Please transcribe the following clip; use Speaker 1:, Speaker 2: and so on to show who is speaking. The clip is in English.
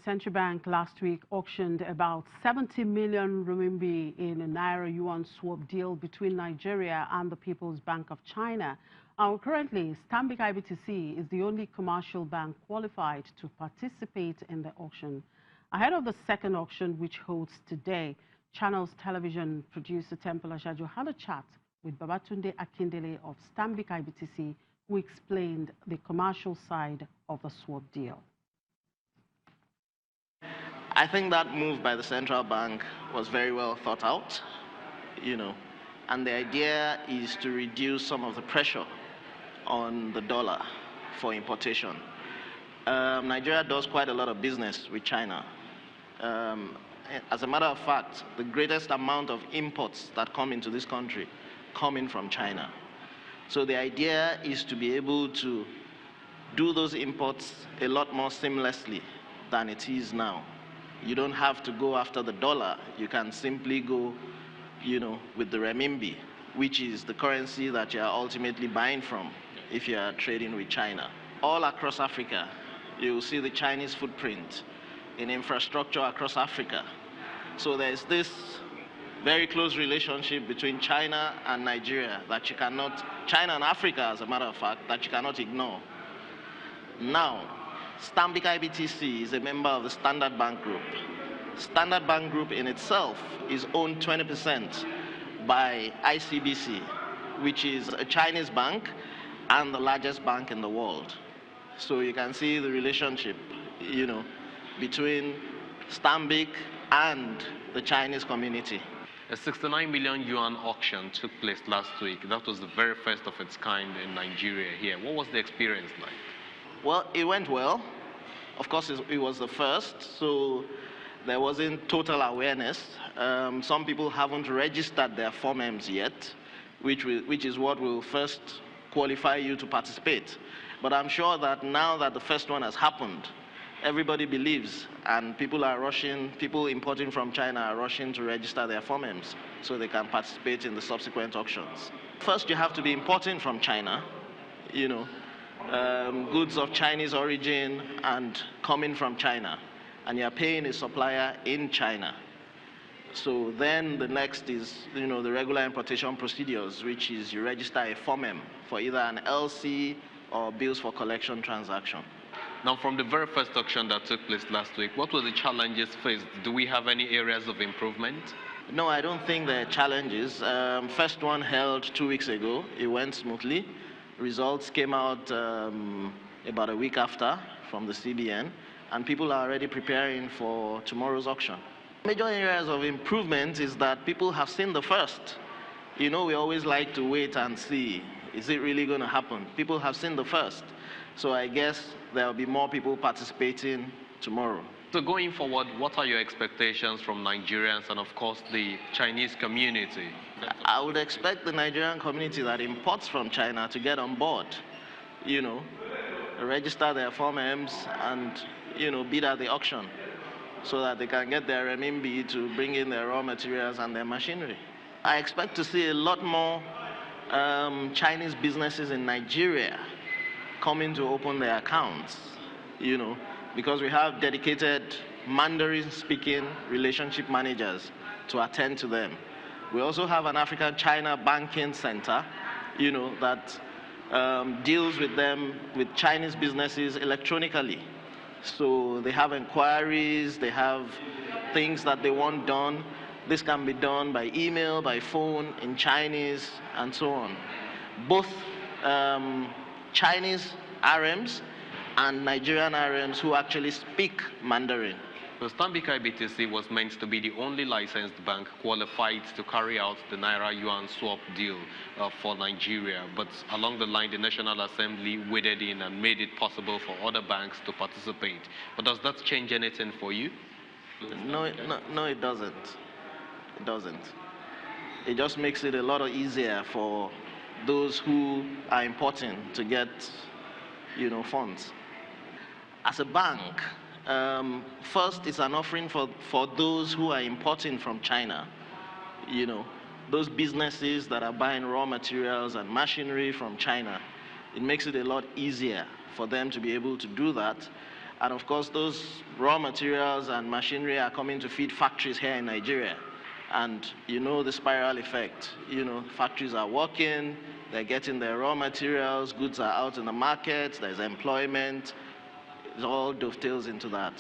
Speaker 1: central bank last week auctioned about 70 million renminbi in a Naira Yuan swap deal between Nigeria and the People's Bank of China. Currently, Stanbic IBTC is the only commercial bank qualified to participate in the auction. Ahead of the second auction, which holds today, Channels television producer Temple Ashajo had a chat with Babatunde Akindele of Stanbic IBTC, who explained the commercial side of the swap deal.
Speaker 2: I think that move by the central bank was very well thought out, and the idea is to reduce some of the pressure on the dollar for importation. Nigeria does quite a lot of business with China. As a matter of fact, the greatest amount of imports that come into this country come in from China. So the idea is to be able to do those imports a lot more seamlessly than it is now. You don't have to go after the dollar. You can simply go, with the renminbi, which is the currency that you are ultimately buying from if you are trading with China. All across Africa, you will see the Chinese footprint in infrastructure across Africa. So there's this very close relationship between China and Nigeria that you cannot, China and Africa as a matter of fact, that you cannot ignore. Now, Stanbic IBTC is a member of the Standard Bank Group. Standard Bank Group in itself is owned 20% by ICBC, which is a Chinese bank and the largest bank in the world. So you can see the relationship, between Stanbic and the Chinese community.
Speaker 3: A 69 million yuan auction took place last week. That was the very first of its kind in Nigeria here. What was the experience like?
Speaker 2: Well, it went well. Of course, it was the first, so there wasn't total awareness. Some people haven't registered their forms yet, which is what will first qualify you to participate. But I'm sure that now that the first one has happened, everybody believes, and people importing from China are rushing to register their forms so they can participate in the subsequent auctions. First, you have to be importing from China, goods of Chinese origin and coming from China, and you're paying a supplier in China. So then the next is, the regular importation procedures, which is you register a form for either an LC or bills for collection transaction.
Speaker 3: Now, from the very first auction that took place last week, what were the challenges faced? Do we have any areas of improvement?
Speaker 2: No, I don't think there are challenges. First one held 2 weeks ago. It went smoothly. Results came out about a week after from the CBN, and people are already preparing for tomorrow's auction. Major areas of improvement is that people have seen the first. We always like to wait and see, is it really going to happen? People have seen the first. So I guess there will be more people participating tomorrow.
Speaker 3: So going forward, what are your expectations from Nigerians and, of course, the Chinese community?
Speaker 2: I would expect the Nigerian community that imports from China to get on board, register their forms and, bid at the auction so that they can get their renminbi to bring in their raw materials and their machinery. I expect to see a lot more Chinese businesses in Nigeria coming to open their accounts, because we have dedicated Mandarin-speaking relationship managers to attend to them. We also have an African-China banking center, that deals with them, with Chinese businesses electronically. So they have inquiries, they have things that they want done. This can be done by email, by phone, in Chinese, and so on. Both Chinese RMs and Nigerian RMs who actually speak Mandarin.
Speaker 3: The Stanbic IBTC was meant to be the only licensed bank qualified to carry out the Naira Yuan swap deal for Nigeria. But along the line, the National Assembly waded in and made it possible for other banks to participate. But does that change anything for you?
Speaker 2: No, it doesn't. It doesn't. It just makes it a lot easier for those who are importing to get, funds. As a bank, first it's an offering for those who are importing from China, those businesses that are buying raw materials and machinery from China. It makes it a lot easier for them to be able to do that. And of course, those raw materials and machinery are coming to feed factories here in Nigeria. And you know the spiral effect. You know, factories are working, they're getting their raw materials, goods are out in the market, there's employment. It all dovetails into that.